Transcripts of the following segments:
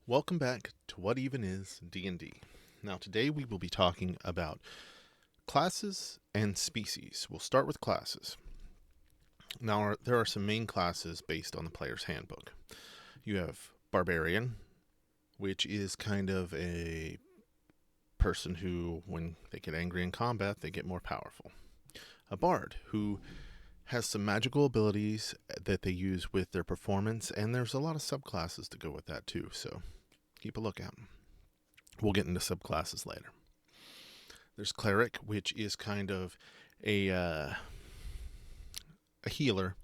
Welcome back to What Even Is D&D. Now today we will be talking about classes and species. We'll start with classes. Now there are some main classes based on the player's handbook. You have Barbarian, which is kind of a person who, when they get angry in combat, they get more powerful. A Bard, who has some magical abilities that they use with their performance, and there's a lot of subclasses to go with that too, so keep a lookout. We'll get into subclasses later. There's Cleric, which is kind of a healer,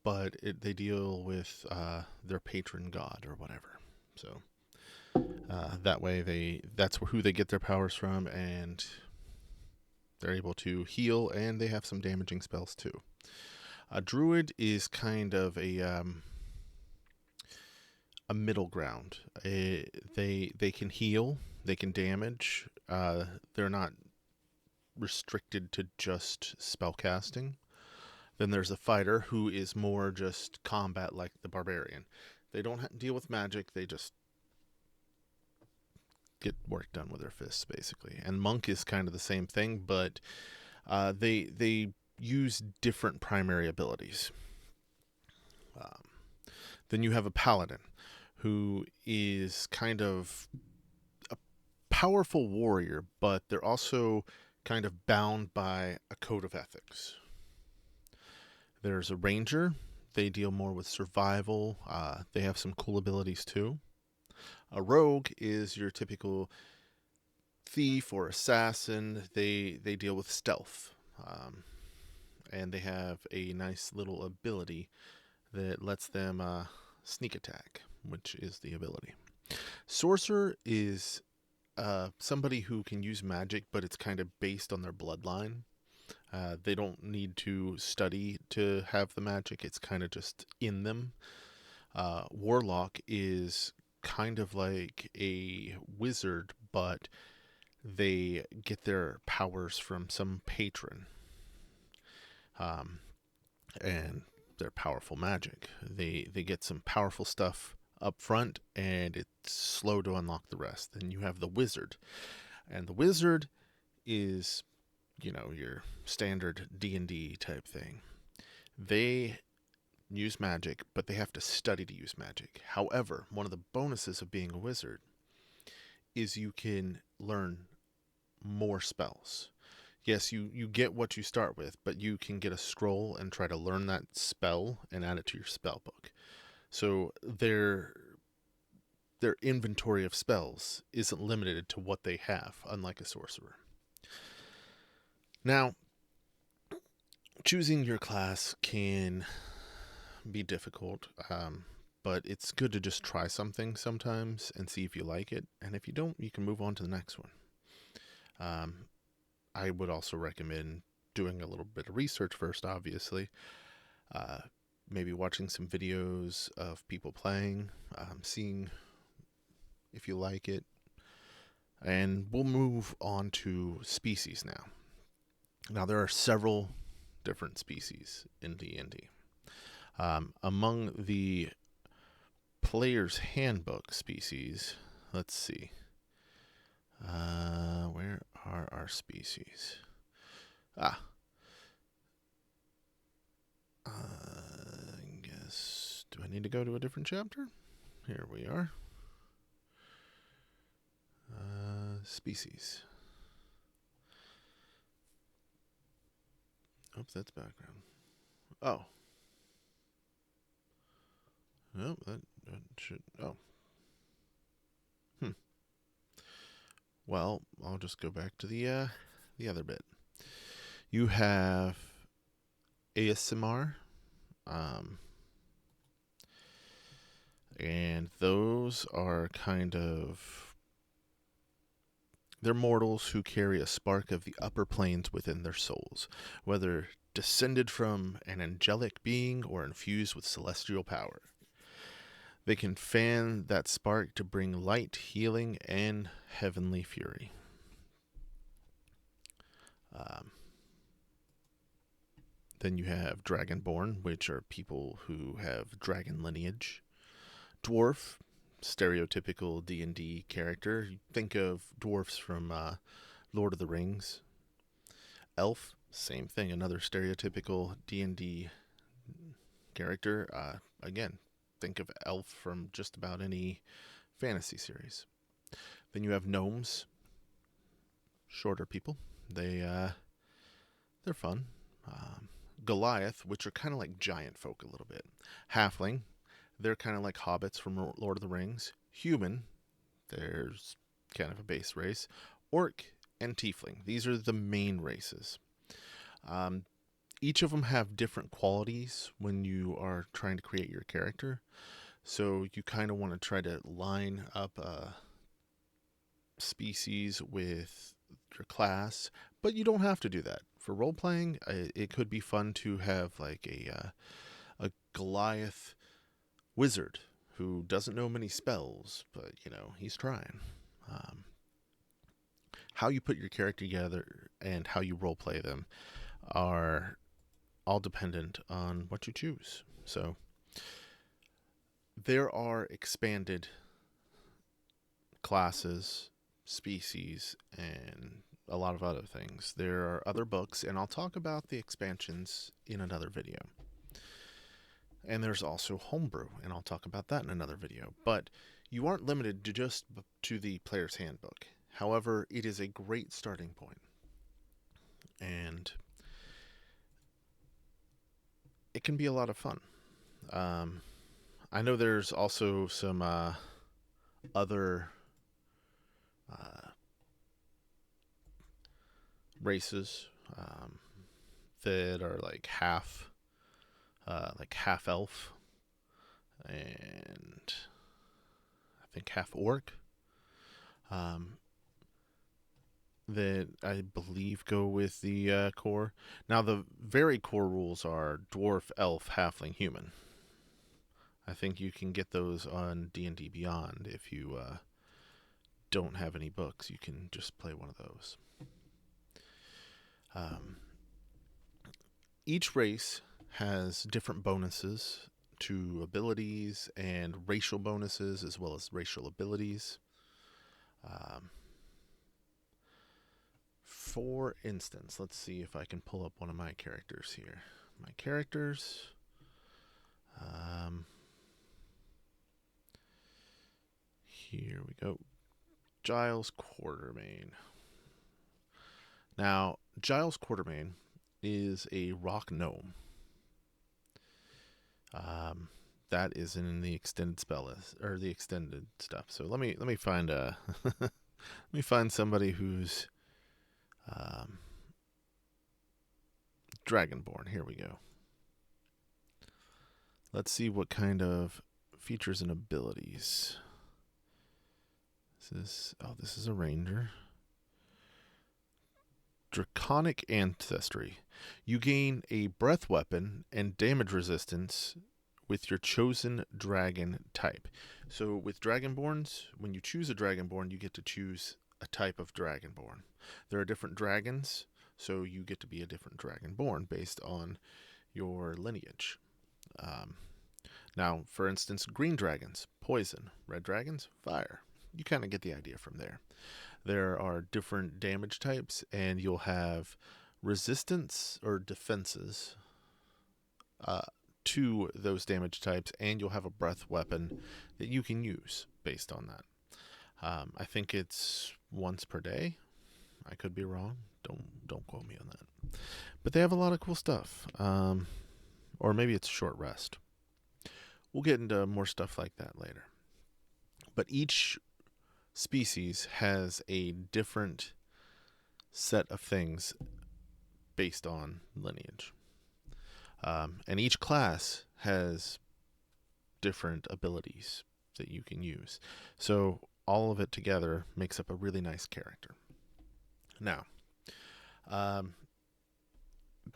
but they deal with their patron god or whatever. So that way that's who they get their powers from, and they're able to heal, and they have some damaging spells too. A Druid is kind of a middle ground. They can heal, they can damage. They're not restricted to just spellcasting. Then there's a fighter who is more just combat, like the Barbarian. They don't deal with magic. They just get work done with their fists, basically. And Monk is kind of the same thing, but they use different primary abilities. Then you have a Paladin, who is kind of a powerful warrior, but they're also kind of bound by a code of ethics. There's a Ranger. They deal more with survival. They have some cool abilities too. A Rogue is your typical thief or assassin. They deal with stealth. And they have a nice little ability that lets them sneak attack, which is the ability. Sorcerer is somebody who can use magic, but it's kind of based on their bloodline. They don't need to study to have the magic. It's kind of just in them. Warlock is kind of like a wizard, but they get their powers from some patron. And they're powerful magic. They get some powerful stuff up front, and it's slow to unlock the rest. Then you have the Wizard. And the Wizard is, your standard D&D type thing. They use magic, but they have to study to use magic. However, one of the bonuses of being a wizard is you can learn more spells. Yes, you get what you start with, but you can get a scroll and try to learn that spell and add it to your spell book. So their inventory of spells isn't limited to what they have, unlike a sorcerer. Now, choosing your class can be difficult, but it's good to just try something sometimes and see if you like it. And if you don't, you can move on to the next one. I would also recommend doing a little bit of research first, obviously. Maybe watching some videos of people playing, seeing if you like it. And we'll move on to species now. Now, there are several different species in D&D. Among the player's handbook species, let's see. Where are our species? I guess, do I need to go to a different chapter? Here we are. Species. Oops, that's background. Oh. Nope, that should... Oh. Well, I'll just go back to the other bit. You have ASMR, and those are kind of... They're mortals who carry a spark of the upper planes within their souls, whether descended from an angelic being or infused with celestial power. They can fan that spark to bring light, healing, and heavenly fury. Then you have Dragonborn, which are people who have dragon lineage. Dwarf, stereotypical D&D character. You think of dwarfs from Lord of the Rings. Elf, same thing, another stereotypical D&D character. Again, think of elf from just about any fantasy series. Then you have gnomes, shorter people. They're fun. Goliath, which are kind of like giant folk a little bit. Halfling, they're kind of like hobbits from Lord of the Rings. Human, there's kind of a base race. Orc and tiefling, these are the main races. Each of them have different qualities when you are trying to create your character. So you kind of want to try to line up a species with your class, but you don't have to do that. For role playing, it could be fun to have like a Goliath wizard who doesn't know many spells, but he's trying. How you put your character together and how you role play them are all dependent on what you choose. So there are expanded classes, species, and a lot of other things. There are other books, and I'll talk about the expansions in another video. And there's also homebrew, and I'll talk about that in another video. But you aren't limited to just to the player's handbook. However, it is a great starting point. And it can be a lot of fun. I know there's also some other races that are like half elf and I think half orc that I believe go with the core. Now the very core rules are dwarf, elf, halfling, human. I think you can get those on D&D Beyond. If you don't have any books, you can just play one of those. Each race has different bonuses to abilities and racial bonuses as well as racial abilities. For instance, let's see if I can pull up one of my characters here. My characters. Here we go. Giles Quartermain. Now, Giles Quartermain is a rock gnome. That is in the extended spell list, or the extended stuff. So let me find let me find somebody who's Dragonborn. Here we go. Let's see what kind of features and abilities. This is a ranger. Draconic Ancestry. You gain a breath weapon and damage resistance with your chosen dragon type. So with Dragonborns, when you choose a Dragonborn, you get to choose a type of Dragonborn. There are different dragons, so you get to be a different Dragonborn based on your lineage. Now, for instance, green dragons, poison. Red dragons, fire. You kind of get the idea from there. There are different damage types, and you'll have resistance or defenses to those damage types, and you'll have a breath weapon that you can use based on that. I think it's once per day. I could be wrong. Don't quote me on that. But they have a lot of cool stuff. Or maybe it's a short rest. We'll get into more stuff like that later. But each species has a different set of things based on lineage. And each class has different abilities that you can use. So all of it together makes up a really nice character. Now, that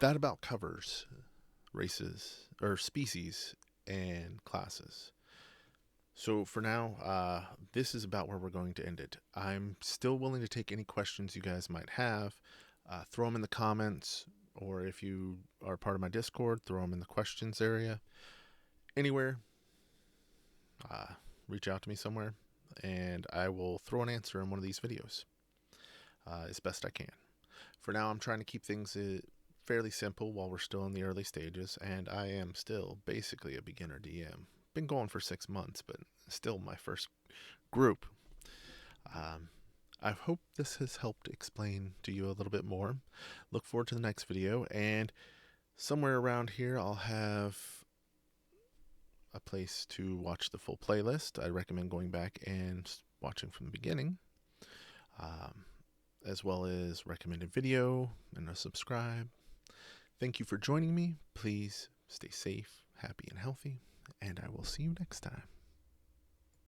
about covers races or species and classes. So for now, this is about where we're going to end it. I'm still willing to take any questions you guys might have. Throw them in the comments, or if you are part of my Discord, throw them in the questions area. Anywhere. reach out to me somewhere, and I will throw an answer in one of these videos as best I can. For now, I'm trying to keep things fairly simple while we're still in the early stages, and I am still basically a beginner DM. Been going for 6 months, but still my first group. I hope this has helped explain to you a little bit more. Look forward to the next video, and somewhere around here I'll have a place to watch the full playlist. I recommend going back and watching from the beginning, as well as recommended video and a subscribe. Thank you for joining me. Please stay safe, happy, and healthy, and I will see you next time.